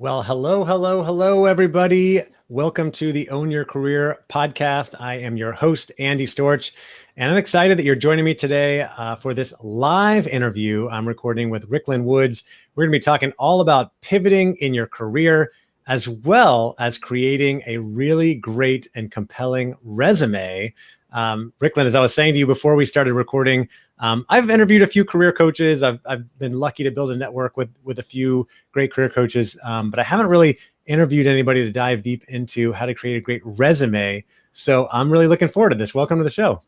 Well, hello, everybody. Welcome to the Own Your Career podcast. I am your host, Andy Storch, and I'm excited that you're joining me today for this live interview I'm recording with Ricklyn Woods. We're going to be talking all about pivoting in your career, as well as creating a really great and compelling resume. Ricklyn, as I was saying to you before we started recording, I've interviewed a few career coaches. I've been lucky to build a network with a few great career coaches, but I haven't really interviewed anybody to dive deep into how to create a great resume. So I'm really looking forward to this. Welcome to the show.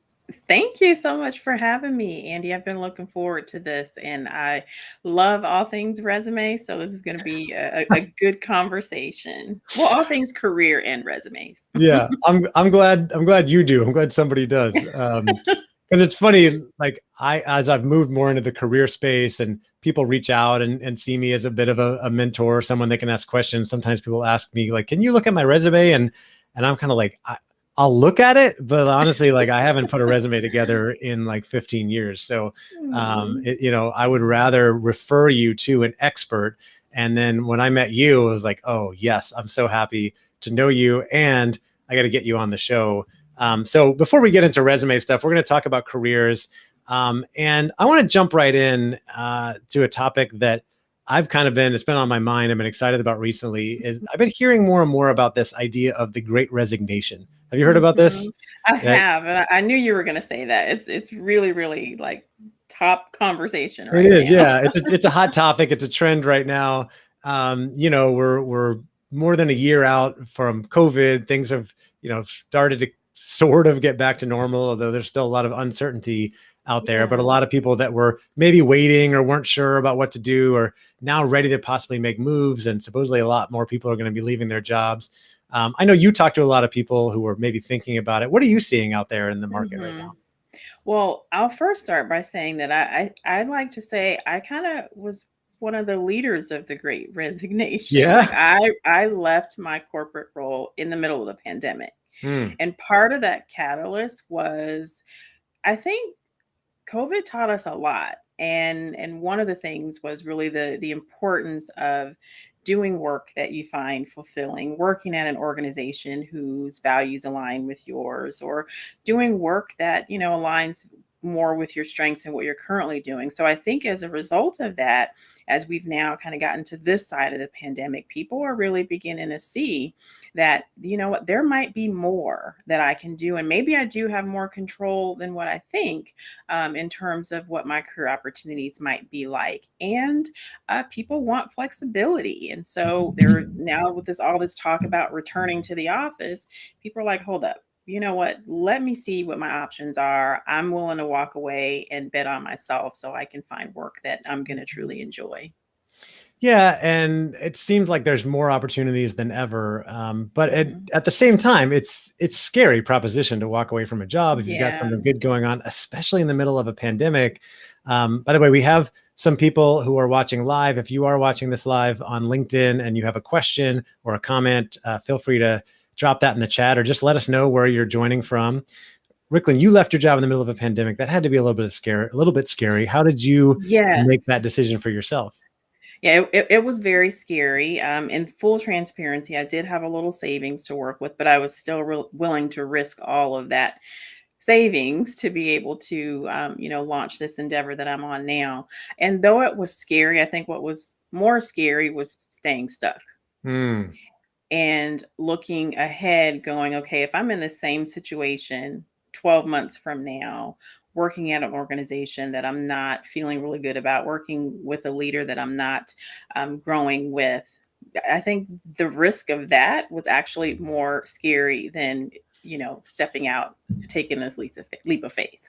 Thank you so much for having me, Andy. I've been looking forward to this, and I love all things resume. So this is going to be a good conversation. Well, all things career and resumes. Yeah, I'm glad you do. I'm glad somebody does. Because it's funny, like as I've moved more into the career space and people reach out and see me as a bit of a mentor, someone they can ask questions. Sometimes people ask me like, "Can you look at my resume?" And I'm kind of like, I'll look at it, but honestly, like I haven't put a resume together in like 15 years. So, I would rather refer you to an expert. And then when I met you, I was like, oh yes, I'm so happy to know you, and I got to get you on the show. So before we get into resume stuff, we're going to talk about careers. And I want to jump right in to a topic that it's been on my mind. I've been excited about recently is I've been hearing more and more about this idea of the Great Resignation. Have you heard about this? I have. And I knew you were going to say that. It's really, really like top conversation right It is, now. yeah. It's a hot topic. It's a trend right now. We're more than a year out from COVID. Things have, started to sort of get back to normal, although there's still a lot of uncertainty out there. But a lot of people that were maybe waiting or weren't sure about what to do are now ready to possibly make moves. And supposedly a lot more people are going to be leaving their jobs. I know you talk to a lot of people who are maybe thinking about it. What are you seeing out there in the market right now? Well, I'll first start by saying that I'd like to say I kind of was one of the leaders of the Great Resignation. Yeah. Like I left my corporate role in the middle of the pandemic. And part of that catalyst was, I think COVID taught us a lot. And one of the things was really the importance of doing work that you find fulfilling, working at an organization whose values align with yours, or doing work that, aligns more with your strengths and what you're currently doing. So I think as a result of that, as we've now kind of gotten to this side of the pandemic, people are really beginning to see that, what, there might be more that I can do. And maybe I do have more control than what I think in terms of what my career opportunities might be like. And people want flexibility. And so they're now with all this talk about returning to the office, people are like, hold up. You know what? Let me see what my options are. I'm willing to walk away and bet on myself so I can find work that I'm going to truly enjoy. Yeah, and it seems like there's more opportunities than ever. But Mhm. at the same time, it's scary proposition to walk away from a job if you've got Yeah. something good going on, especially in the middle of a pandemic. By the way, we have some people who are watching live. If you are watching this live on LinkedIn and you have a question or a comment, feel free to drop that in the chat or just let us know where you're joining from. Ricklyn, you left your job in the middle of a pandemic. That had to be a little bit scary. How did you make Yes. that decision for yourself? Yeah, it was very scary. In full transparency, I did have a little savings to work with, but I was still willing to risk all of that savings to be able to, launch this endeavor that I'm on now. And though it was scary, I think what was more scary was staying stuck Hmm. and looking ahead, going, okay, if I'm in the same situation 12 months from now, working at an organization that I'm not feeling really good about, working with a leader that I'm not growing with, I think the risk of that was actually more scary than, stepping out, taking this leap of faith.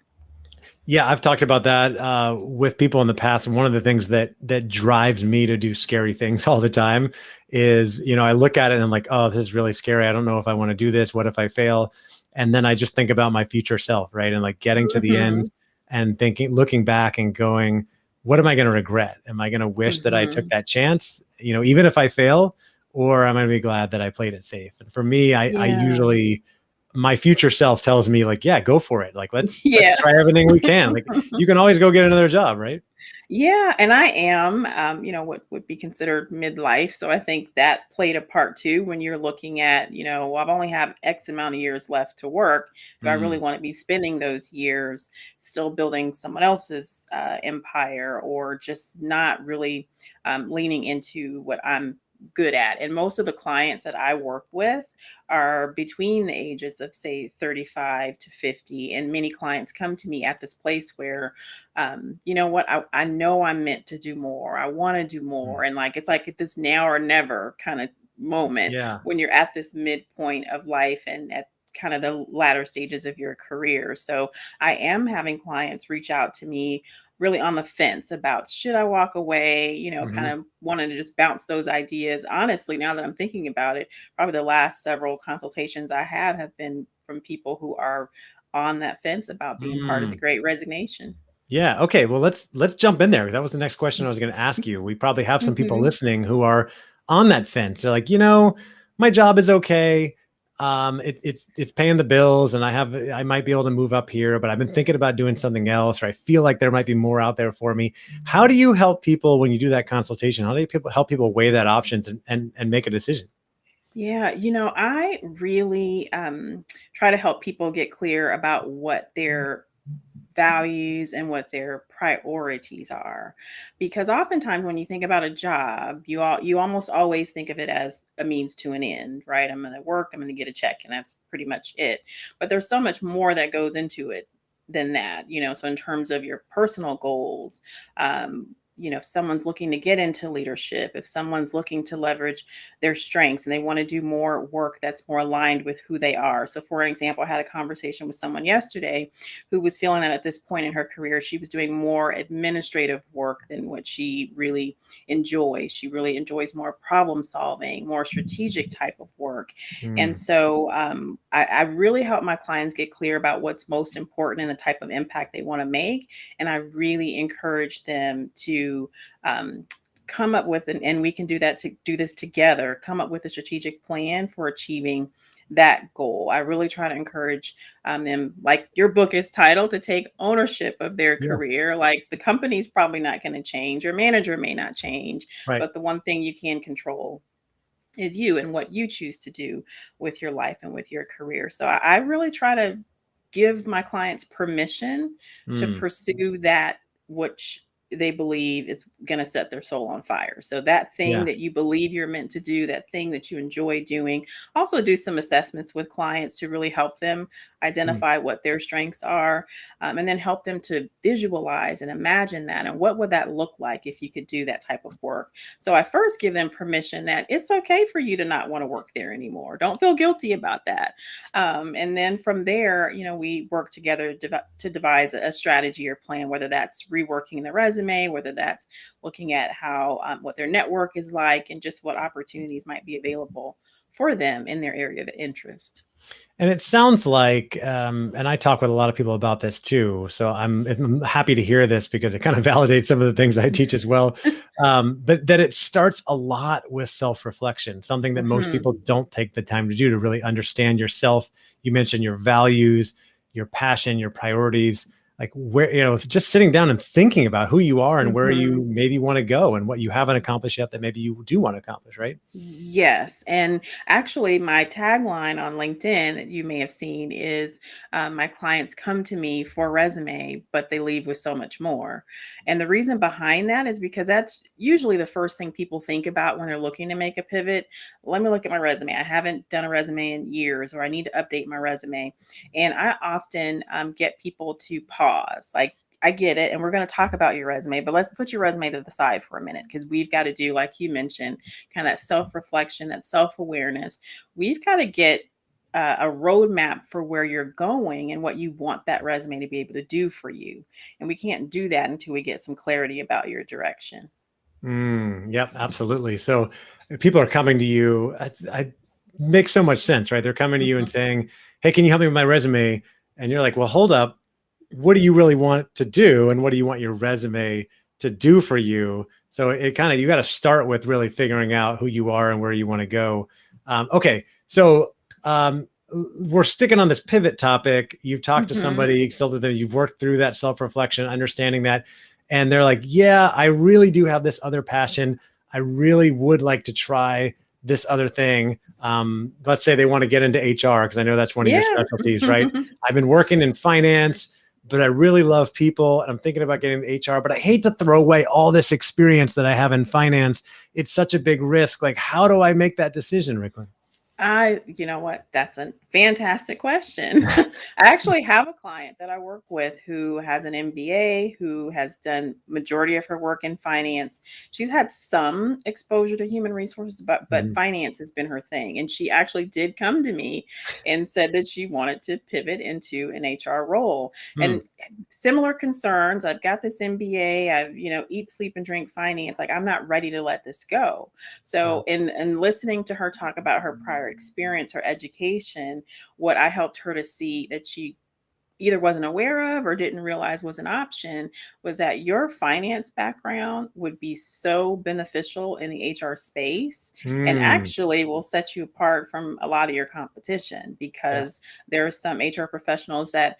Yeah, I've talked about that with people in the past, and one of the things that drives me to do scary things all the time is, I look at it and I'm like, oh, this is really scary. I don't know if I want to do this. What if I fail? And then I just think about my future self, right? And like getting to the Hmm. end and looking back and going, what am I going to regret? Am I going to wish that I took Hmm. that chance, even if I fail, or am I going to be glad that I played it safe? And for me, I Yeah. usually my future self tells me like, yeah, go for it. Like, let's Yeah. try everything we can. Like, you can always go get another job, right? Yeah, and I am, what would be considered midlife. So I think that played a part too when you're looking at, well, I've only have X amount of years left to work. Do I really Mm, want to be spending those years still building someone else's empire, or just not really leaning into what I'm good at? And most of the clients that I work with are between the ages of, say, 35 to 50. And many clients come to me at this place where you know what, I know I'm meant to do more. I want to do mm. more. And like, it's like at this now or never kind of moment Yeah. when you're at this midpoint of life and at kind of the latter stages of your career. So I am having clients reach out to me really on the fence about, should I walk away, kind Hmm. of wanting to just bounce those ideas. Honestly, now that I'm thinking about it, probably the last several consultations I have been from people who are on that fence about being part of the Mm. Great Resignation. Yeah. Okay. Well, let's jump in there. That was the next question I was going to ask you. We probably have some people Mhm. listening who are on that fence. They're like, my job is okay. It's paying the bills, and I might be able to move up here, but I've been thinking about doing something else, or I feel like there might be more out there for me. How do you help people when you do that consultation? How do you help people weigh that options and make a decision? Yeah, I really try to help people get clear about what their values and what their priorities are, because oftentimes when you think about a job, you almost always think of it as a means to an end, right? I'm going to work, I'm going to get a check, and that's pretty much it. But there's so much more that goes into it than that, so in terms of your personal goals, if someone's looking to get into leadership, if someone's looking to leverage their strengths and they want to do more work that's more aligned with who they are. So for example, I had a conversation with someone yesterday who was feeling that at this point in her career, she was doing more administrative work than what she really enjoys. She really enjoys more problem solving, more strategic type of work. And Mm, so I really help my clients get clear about what's most important and the type of impact they want to make. And I really encourage them to um, come up with, and we can do that, to do this together, come up with a strategic plan for achieving that goal. I really try to encourage them, like your book is titled, to take ownership of their yeah. career. Like, the company's probably not going to change, your manager may not change, Right. but the one thing you can control is you and what you choose to do with your life and with your career. So I really try to give my clients permission to Mm, pursue that which they believe is going to set their soul on fire. So that thing yeah. that you believe you're meant to do, that thing that you enjoy doing. Also do some assessments with clients to really help them Mm, identify what their strengths are, and then help them to visualize and imagine that, and what would that look like if you could do that type of work. So I first give them permission that it's okay for you to not want to work there anymore. Don't feel guilty about that. And then from there, we work together to devise a strategy or plan, whether that's reworking the resume, whether that's looking at how what their network is like, and just what opportunities might be available for them in their area of interest. And it sounds like, and I talk with a lot of people about this too. So I'm happy to hear this because it kind of validates some of the things I teach as well. But that it starts a lot with self-reflection, something that most Mhm. people don't take the time to do, to really understand yourself. You mentioned your values, your passion, your priorities, like where, just sitting down and thinking about who you are and where you Mhm. maybe want to go and what you haven't accomplished yet that maybe you do want to accomplish, right? Yes. And actually, my tagline on LinkedIn that you may have seen is, my clients come to me for a resume, but they leave with so much more. And the reason behind that is because that's usually the first thing people think about when they're looking to make a pivot. Let me look at my resume. I haven't done a resume in years, or I need to update my resume. And I often get people to pause. Like, I get it. And we're going to talk about your resume, but let's put your resume to the side for a minute, because we've got to do, like you mentioned, kind of that self-reflection, that self-awareness. We've got to get a roadmap for where you're going and what you want that resume to be able to do for you. And we can't do that until we get some clarity about your direction. Yep, absolutely. So people are coming to you. I makes so much sense, right? They're coming to you and Mhm. saying, "Hey, can you help me with my resume?" And you're like, "Well, hold up. What do you really want to do, and what do you want your resume to do for you?" So it kind of, you got to start with really figuring out who you are and where you want to go. Okay, so we're sticking on this pivot topic. You've talked to Mhm. somebody, so that you've worked through that self reflection, understanding that. and they're like, yeah, I really do have this other passion. I really would like to try this other thing. Let's say they want to get into HR, because I know that's one of your Yeah. specialties, right? I've been working in finance, but I really love people, and I'm thinking about getting into HR, but I hate to throw away all this experience that I have in finance. It's such a big risk. Like, how do I make that decision, Ricklyn? You know what? That's a fantastic question. I actually have a client that I work with who has an MBA, who has done majority of her work in finance. She's had some exposure to human resources, but Mhm. finance has been her thing. And she actually did come to me and said that she wanted to pivot into an HR role. Hmm. And similar concerns. I've got this MBA. I've, eat, sleep, and drink finance. Like, I'm not ready to let this go. Yeah. So in listening to her talk about her prior experience, her education, what I helped her to see that she either wasn't aware of or didn't realize was an option was that your finance background would be so beneficial in the HR space and Mm. actually will set you apart from a lot of your competition, because Yes. there are some HR professionals that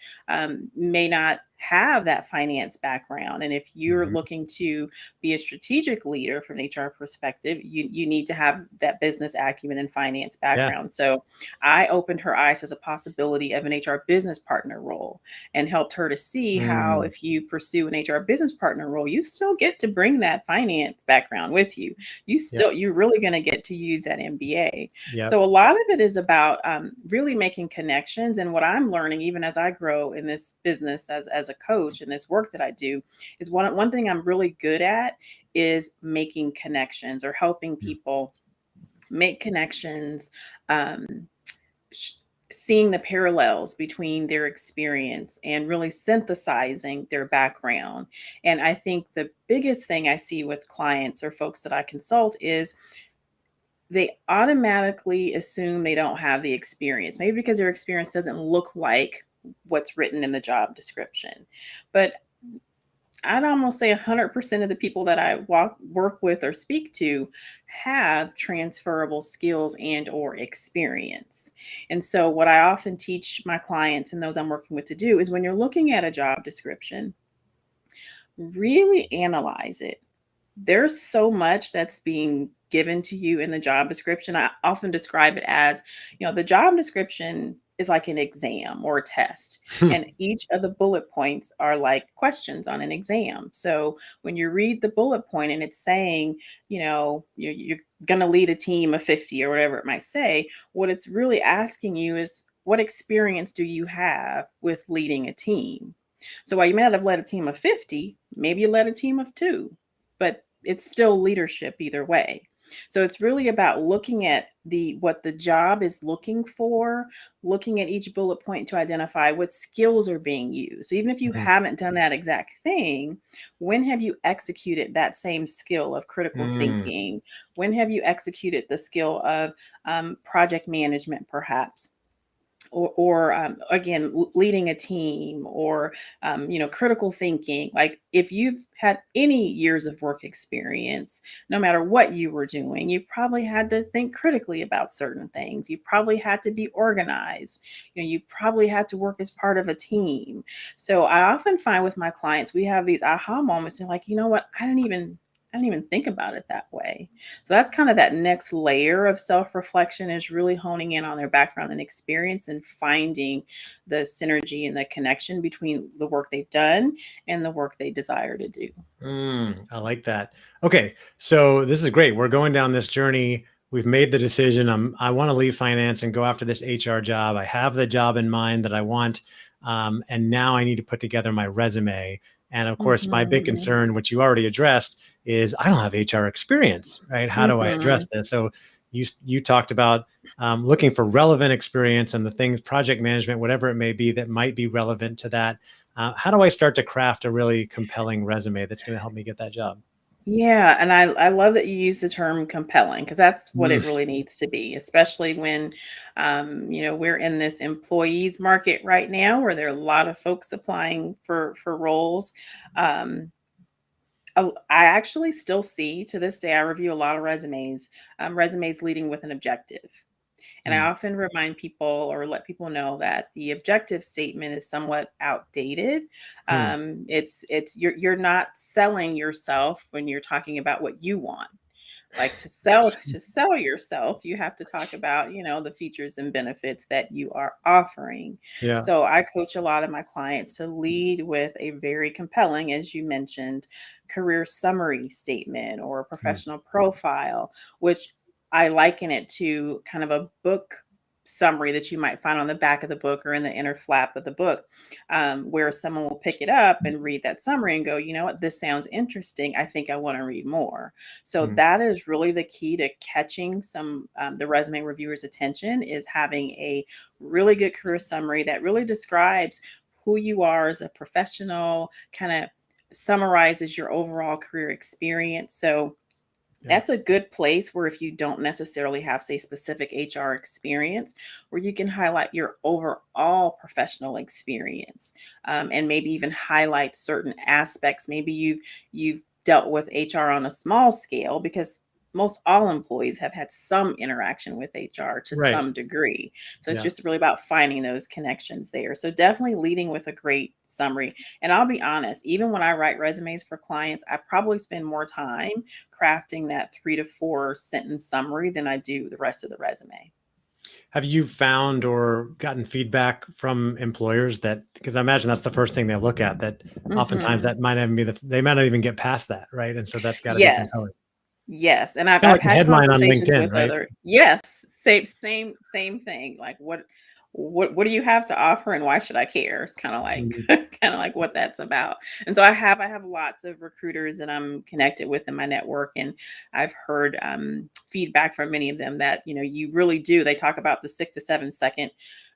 may not have that finance background. And if you're Mhm. looking to be a strategic leader from an HR perspective, you need to have that business acumen and finance Yeah. background. So I opened her eyes to the possibility of an HR business partner role and helped her to see how, Mm. if you pursue an HR business partner role, you still get to bring that finance background with you. Yep. You're really going to get to use that MBA. Yep. So a lot of it is about really making connections. And what I'm learning, even as I grow in this business as a coach and this work that I do, is one thing I'm really good at is making connections or helping Yeah. people make connections, um, sh- seeing the parallels between their experience and really synthesizing their background. And I think the biggest thing I see with clients or folks that I consult is they automatically assume they don't have the experience, maybe because their experience doesn't look like what's written in the job description. But I'd almost say 100% of the people that I work with or speak to have transferable skills and or experience. And so what I often teach my clients and those I'm working with to do is, when you're looking at a job description, really analyze it. There's so much that's being given to you in the job description. I often describe it as, the job description is like an exam or a test, and each of the bullet points are like questions on an exam. So when you read the bullet point and it's saying, you're going to lead a team of 50 or whatever it might say, what it's really asking you is, what experience do you have with leading a team? So while you may not have led a team of 50, maybe you led a team of two, but it's still leadership either way. So it's really about looking at what the job is looking for, looking at each bullet point to identify what skills are being used. So even if you Mhm. haven't done that exact thing, when have you executed that same skill of critical Mm. thinking? When have you executed the skill of project management, perhaps? Or again, leading a team, or critical thinking. Like, if you've had any years of work experience, no matter what you were doing, you probably had to think critically about certain things. You probably had to be organized. You probably had to work as part of a team. So I often find with my clients, we have these aha moments. They're like, you know what, I didn't even think about it that way. So that's kind of that next layer of self-reflection, is really honing in on their background and experience and finding the synergy and the connection between the work they've done and the work they desire to do. I like that. Okay, so this is great. We're going down this journey. We've made the decision. I want to leave finance and go after this HR job. I have the job in mind that I want, and now I need to put together my resume. And of course, my big Mhm. concern, which you already addressed, is I don't have HR experience, right? How do I address Mhm. this? So you talked about looking for relevant experience and the things, project management, whatever it may be, that might be relevant to that. How do I start to craft a really compelling resume that's going to help me get that job? Yeah, and I love that you use the term compelling, because that's what Mm. it really needs to be, especially when we're in this employees market right now, where there are a lot of folks applying for roles. Um, I actually still see, to this day, I review a lot of resumes leading with an objective. And I often remind people or let people know that the objective statement is somewhat outdated. You're not selling yourself when you're talking about what you want. Like to sell yourself, you have to talk about, the features and benefits that you are offering. Yeah. So I coach a lot of my clients to lead with a very compelling, as you mentioned, career summary statement or a Mm. professional profile, which I liken it to kind of a book summary that you might find on the back of the book or in the inner flap of the book, where someone will pick it up and read that summary and go, you know what, this sounds interesting. I think I want to read more. So Mm. that is really the key to catching the resume reviewer's attention, is having a really good career summary that really describes who you are as a professional, kind of summarizes your overall career experience. So Yeah. that's a good place where if you don't necessarily have, say, specific HR experience, where you can highlight your overall professional experience, and maybe even highlight certain aspects. Maybe you've dealt with HR on a small scale, because most all employees have had some interaction with HR to Right. some degree. So it's Yeah. just really about finding those connections there. So definitely leading with a great summary. And I'll be honest, even when I write resumes for clients, I probably spend more time crafting that 3 to 4 sentence summary than I do the rest of the resume. Have you found or gotten feedback from employers that, because I imagine that's the first thing they look at, that oftentimes Hmm. that might not even be they might not even get past that, right? And so that's got to be Yes. compelling. Yes, and I've Kind of I've like a had headline on conversations LinkedIn, with right? other. Yes, same thing. Like, what do you have to offer, and why should I care? It's kind of like Mhm. kind of like what that's about. And so I have lots of recruiters that I'm connected with in my network, and I've heard feedback from many of them that, you really do. They talk about the 6 to 7 second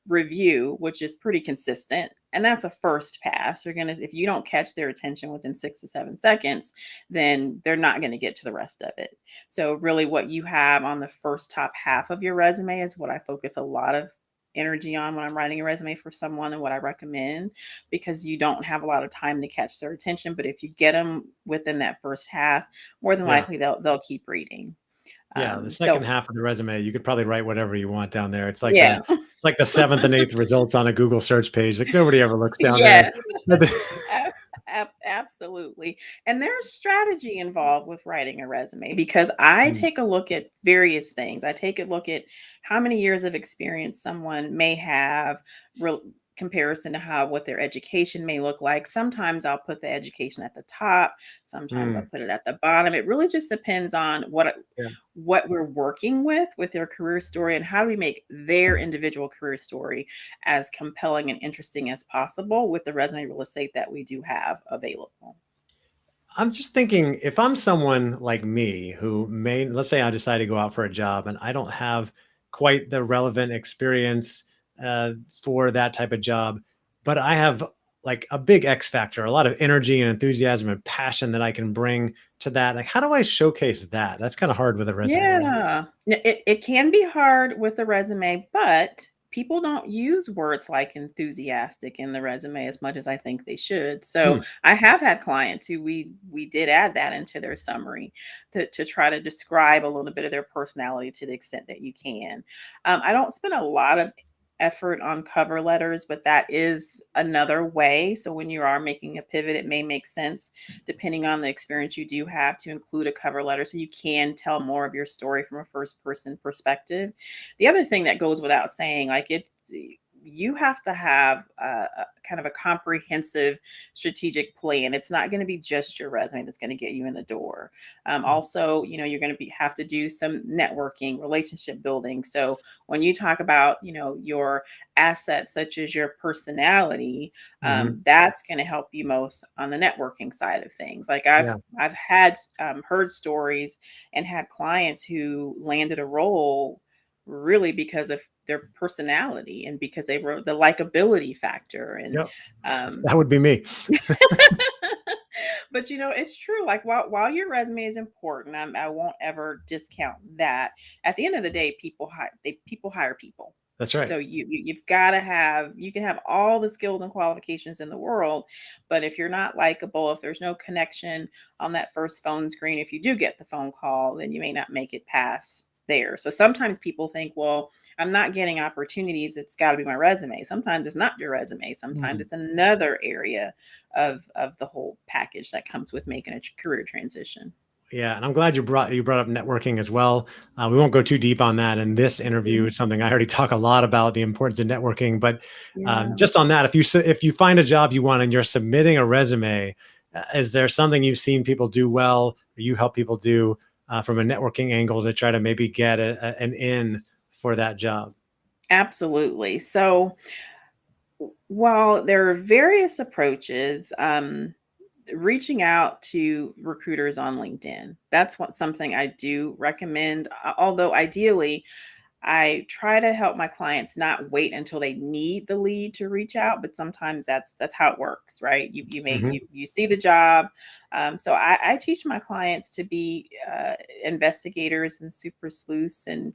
review, which is pretty consistent. And that's a first pass. If you don't catch their attention within 6 to 7 seconds, then they're not going to get to the rest of it. So really what you have on the first top half of your resume is what I focus a lot of energy on when I'm writing a resume for someone, and what I recommend, because you don't have a lot of time to catch their attention. But if you get them within that first half, more than Yeah. likely they'll keep reading. Yeah. The second So half of the resume, you could probably write whatever you want down there. It's like yeah. the seventh and eighth results on a Google search page. Like nobody ever looks down there. Yes. Absolutely. And there's strategy involved with writing a resume, because I Mm. take a look at various things. I take a look at how many years of experience someone may have, real comparison to what their education may look like. Sometimes I'll put the education at the top, sometimes I'll Mm. put it at the bottom. It really just depends on Yeah. what we're working with their career story, and how do we make their individual career story as compelling and interesting as possible with the resume real estate that we do have available. I'm just thinking, if I'm someone like me who let's say I decide to go out for a job and I don't have quite the relevant experience uh, for that type of job, but I have like a big X factor, a lot of energy and enthusiasm and passion that I can bring to that. Like, how do I showcase that? That's kind of hard with a resume, right? Yeah. It can be hard with the resume, but people don't use words like enthusiastic in the resume as much as I think they should. Hmm. So I have had clients who we did add that into their summary to try to describe a little bit of their personality to the extent that you can. I don't spend a lot of effort on cover letters, but that is another way. So when you are making a pivot, it may make sense, depending on the experience you do have, to include a cover letter so you can tell more of your story from a first person perspective. The other thing that goes without saying, you have to have a kind of a comprehensive strategic plan. It's not going to be just your resume that's going to get you in the door. Also, you're going to have to do some networking, relationship building. So when you talk about, your assets such as your personality, Mhm. that's going to help you most on the networking side of things. Like I've Yeah. I've had heard stories and had clients who landed a role really because of their personality, and because they wrote the likability factor. And Yep. um That would be me. but it's true. Like while your resume is important, I won't ever discount that. At the end of the day, people hire people. That's right. So you've got to have, you can have all the skills and qualifications in the world, but if you're not likable, if there's no connection on that first phone screen, if you do get the phone call, then you may not make it past there. So sometimes people think, well, I'm not getting opportunities, it's got to be my resume. Sometimes it's not your resume. Sometimes it's another area of the whole package that comes with making a career transition. Yeah, and I'm glad you brought up networking as well. We won't go too deep on that in this interview. It's something I already talk a lot about, the importance of networking. But just on that, if you find a job you want and you're submitting a resume, is there something you've seen people do well, or you help people do from a networking angle to try to maybe get an in for that job? Absolutely. So while there are various approaches, reaching out to recruiters on LinkedIn, that's something I do recommend. Although ideally, I try to help my clients not wait until they need the lead to reach out, but sometimes that's how it works, right? You see the job. So I teach my clients to be investigators and super sleuths, and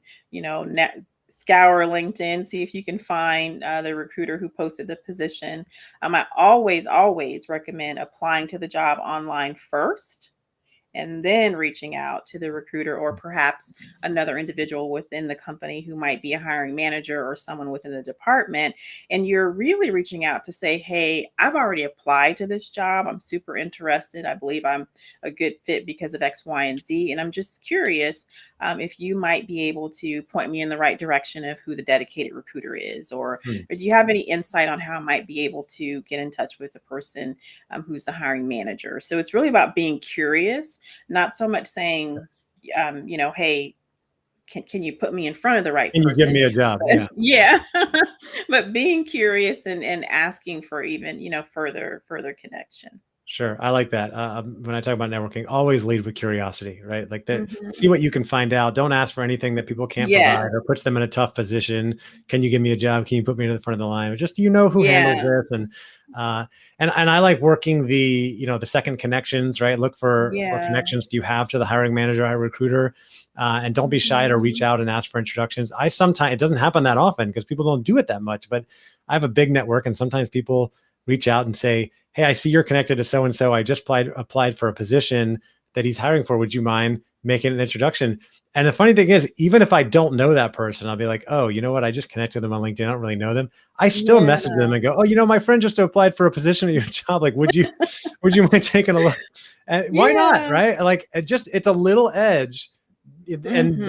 scour LinkedIn, see if you can find the recruiter who posted the position. I always recommend applying to the job online first, and then reaching out to the recruiter or perhaps another individual within the company who might be a hiring manager or someone within the department. And you're really reaching out to say, hey, I've already applied to this job. I'm super interested. I believe I'm a good fit because of X, Y, and Z. And I'm just curious if you might be able to point me in the right direction of who the dedicated recruiter is, or do you have any insight on how I might be able to get in touch with the person who's the hiring manager? So it's really about being curious, not so much saying, hey, can you put me in front of the right person? Can you give me a job? But, yeah. But being curious and asking for even, further connection. Sure. I like that. When I talk about networking, always lead with curiosity, right? Like see what you can find out. Don't ask for anything that people can't provide or puts them in a tough position. Can you give me a job? Can you put me to the front of the line? Or just, who handles this? And I like working the second connections, right? Look for connections do you have to the hiring manager, hiring recruiter, and don't be shy to reach out and ask for introductions. Sometimes it doesn't happen that often because people don't do it that much, but I have a big network, and sometimes people reach out and say, hey, I see you're connected to so-and-so. I just applied for a position that he's hiring for. Would you mind making an introduction? And the funny thing is, even if I don't know that person, I'll be like, oh, you know what? I just connected them on LinkedIn. I don't really know them. I still message them and go, oh, my friend just applied for a position at your job. Like, would you mind taking a look? And why not? Right? Like, it's a little edge. And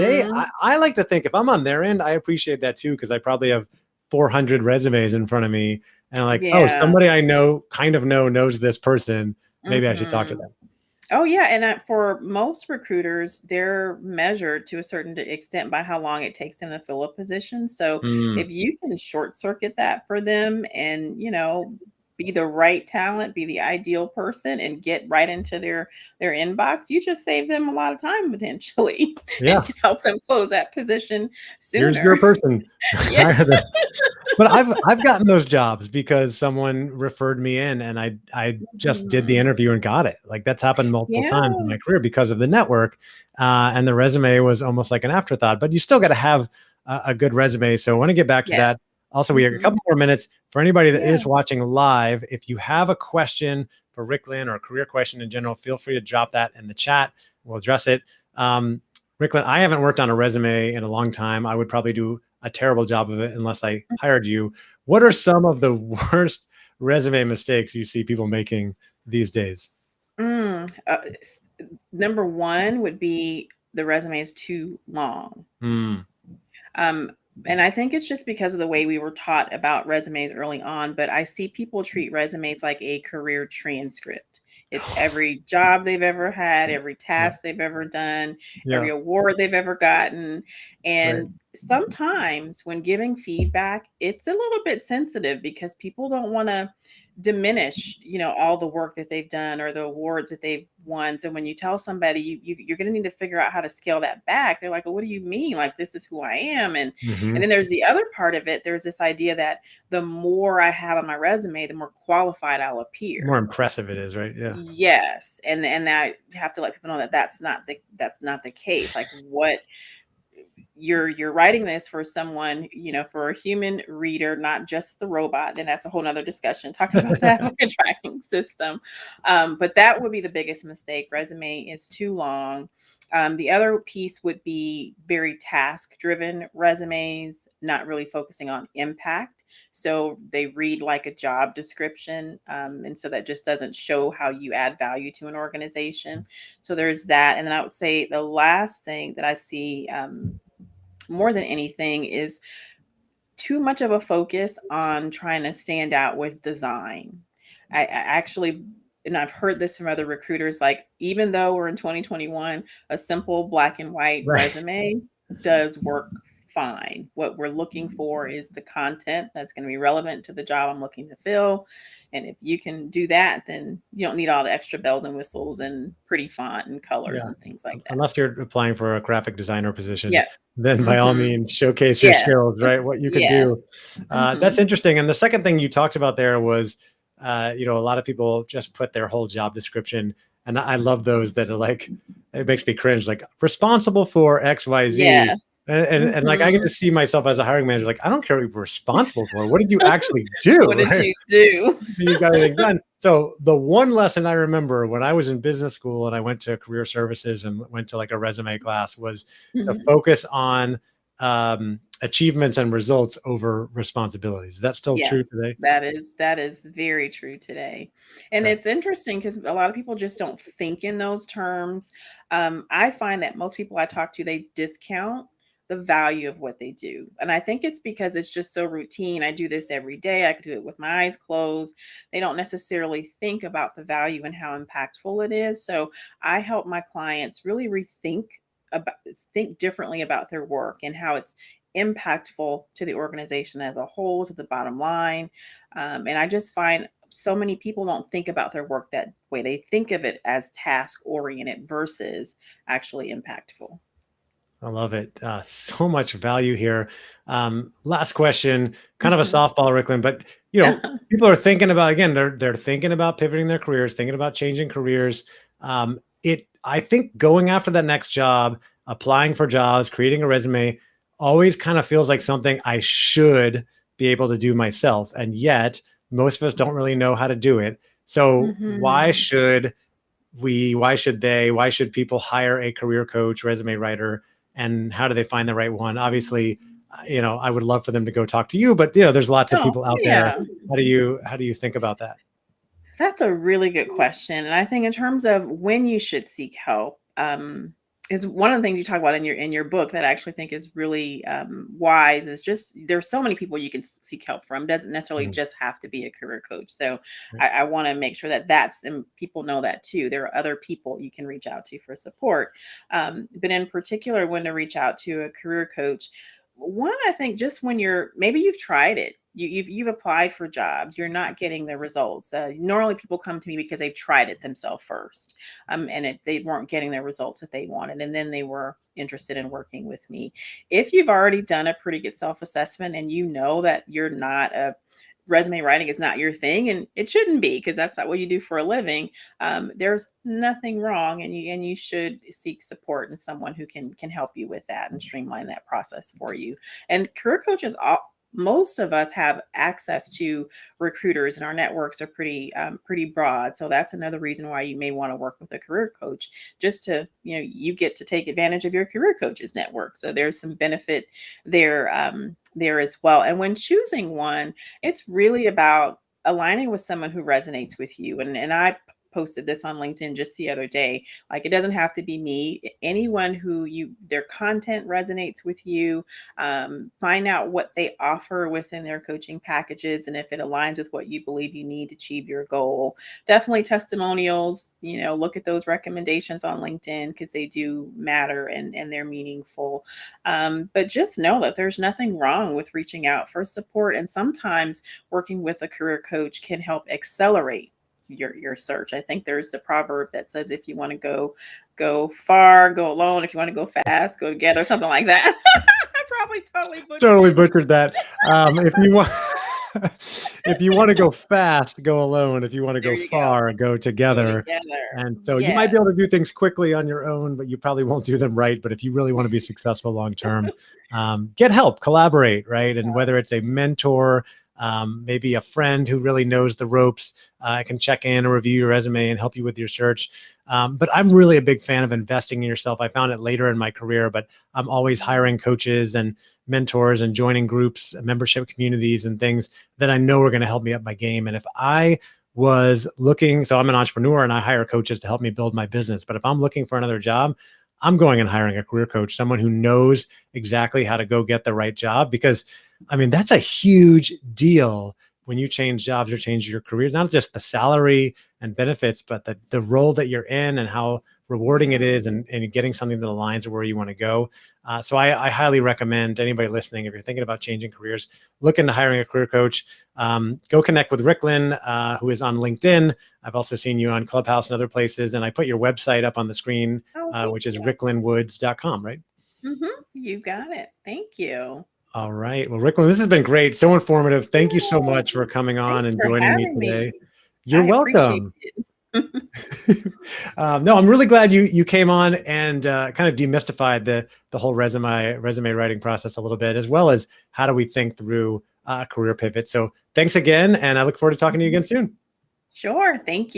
I like to think if I'm on their end, I appreciate that too, because I probably have 400 resumes in front of me. And like, oh, somebody I knows this person. Maybe I should talk to them. Oh, yeah. And for most recruiters, they're measured to a certain extent by how long it takes them to fill a position. So if you can short circuit that for them and, be the right talent, be the ideal person, and get right into their inbox, you just save them a lot of time potentially and can help them close that position sooner. Here's your person. But I've gotten those jobs because someone referred me in, and I just did the interview and got it. Like, that's happened multiple times in my career because of the network, and the resume was almost like an afterthought. But you still got to have a good resume. So I want to get back to that. Also, we have a couple more minutes for anybody that is watching live. If you have a question for Ricklyn or a career question in general, feel free to drop that in the chat. We'll address it. Ricklyn, I haven't worked on a resume in a long time. I would probably do a terrible job of it unless I hired you. What are some of the worst resume mistakes you see people making these days? Number one would be the resume is too long. And I think it's just because of the way we were taught about resumes early on, but I see people treat resumes like a career transcript. It's every job they've ever had, every task they've ever done, every award they've ever gotten. And sometimes when giving feedback, it's a little bit sensitive because people don't want to diminish, all the work that they've done or the awards that they've won. So when you tell somebody you're going to need to figure out how to scale that back, they're like, well, what do you mean? Like, this is who I am. And then there's the other part of it. There's this idea that the more I have on my resume, the more qualified I'll appear. The more impressive it is, right? Yeah. Yes. And I have to let people know that that's not the case. Like, what you're writing this for someone, for a human reader, not just the robot. Then that's a whole nother discussion talking about that tracking system. But that would be the biggest mistake. Resume is too long. The other piece would be very task-driven resumes, not really focusing on impact. So they read like a job description. And so that just doesn't show how you add value to an organization. So there's that. And then I would say the last thing that I see more than anything is too much of a focus on trying to stand out with design. I actually, and I've heard this from other recruiters, like even though we're in 2021, a simple black and white Right. resume does work fine. What we're looking for is the content that's going to be relevant to the job I'm looking to fill. And if you can do that, then you don't need all the extra bells and whistles and pretty font and colors Yeah. and things like that. Unless you're applying for a graphic designer position, Yeah. then by all means showcase your skills, right? What you could do. That's interesting. And the second thing you talked about there was, you know, a lot of people just put their whole job description. And I love those that are like, it makes me cringe, like responsible for X, Y, Z. Yes. And like, I get to see myself as a hiring manager, like, I don't care what you're responsible for. What did you actually do? What did you do? You got everything done. So the one lesson I remember when I was in business school and I went to career services and went to like a resume class was to focus on achievements and results over responsibilities. Is that still true today? That is very true today. And it's interesting because a lot of people just don't think in those terms. I find that most people I talk to, they discount the value of what they do. And I think it's because it's just so routine. I do this every day. I could do it with my eyes closed. They don't necessarily think about the value and how impactful it is. So I help my clients really think differently about their work and how it's impactful to the organization as a whole, to the bottom line. And I just find so many people don't think about their work that way. They think of it as task oriented versus actually impactful. I love it. So much value here. Last question, kind of a softball, Ricklyn, but you know, people are thinking about, again, they're thinking about pivoting their careers, thinking about changing careers. I think going after that next job, applying for jobs, creating a resume, always kind of feels like something I should be able to do myself. And yet most of us don't really know how to do it. So why should people hire a career coach, resume writer, and how do they find the right one? Obviously, you know, I would love for them to go talk to you, but you know, there's lots of people out there. How do you think about that? That's a really good question. And I think in terms of when you should seek help, is one of the things you talk about in your book that I actually think is really wise is just there's so many people you can seek help from. It doesn't necessarily just have to be a career coach. So I want to make sure and people know that too. There are other people you can reach out to for support. But in particular, when to reach out to a career coach, one, I think just when maybe you've tried it. You've applied for jobs, you're not getting the results. Normally people come to me because they've tried it themselves first, and they weren't getting the results that they wanted, and then they were interested in working with me. If you've already done a pretty good self-assessment and you know that you're not resume writing is not your thing, and it shouldn't be because that's not what you do for a living, there's nothing wrong, and you should seek support and someone who can help you with that and streamline that process for you. And career coaches most of us have access to recruiters, and our networks are pretty broad. So that's another reason why you may want to work with a career coach, just to, you get to take advantage of your career coach's network. So there's some benefit there as well. And when choosing one, it's really about aligning with someone who resonates with you. And I posted this on LinkedIn just the other day. Like, it doesn't have to be me. Anyone who their content resonates with you, find out what they offer within their coaching packages, and if it aligns with what you believe you need to achieve your goal. Definitely testimonials, look at those recommendations on LinkedIn because they do matter and they're meaningful. But just know that there's nothing wrong with reaching out for support. And sometimes working with a career coach can help accelerate your search. I think there's the proverb that says, if you want to go far, go alone. If you want to go fast, go together, something like that. I probably totally butchered that. If you want to go fast, go alone. If you want to go far, go together. And so you might be able to do things quickly on your own, but you probably won't do them right. But if you really want to be successful long term, get help, collaborate, right? And whether it's a mentor, maybe a friend who really knows the ropes can check in or review your resume and help you with your search. But I'm really a big fan of investing in yourself. I found it later in my career, but I'm always hiring coaches and mentors and joining groups, membership communities and things that I know are going to help me up my game. And if I was looking, so I'm an entrepreneur and I hire coaches to help me build my business. But if I'm looking for another job, I'm going and hiring a career coach, someone who knows exactly how to go get the right job. Because I mean, that's a huge deal when you change jobs or change your career, not just the salary and benefits, but the role that you're in and how rewarding it is, and getting something that aligns with where you want to go. So I highly recommend anybody listening, if you're thinking about changing careers, look into hiring a career coach. Go connect with Ricklyn, who is on LinkedIn. I've also seen you on Clubhouse and other places, and I put your website up on the screen, which is ricklynwoods.com, right? You got it. Thank you. All right. Well, Ricklyn, this has been great. So informative. Thank you so much for coming on and joining me today. You're welcome. No, I'm really glad you came on and kind of demystified the whole resume writing process a little bit, as well as how do we think through career pivot. So thanks again, and I look forward to talking to you again soon. Sure. Thank you.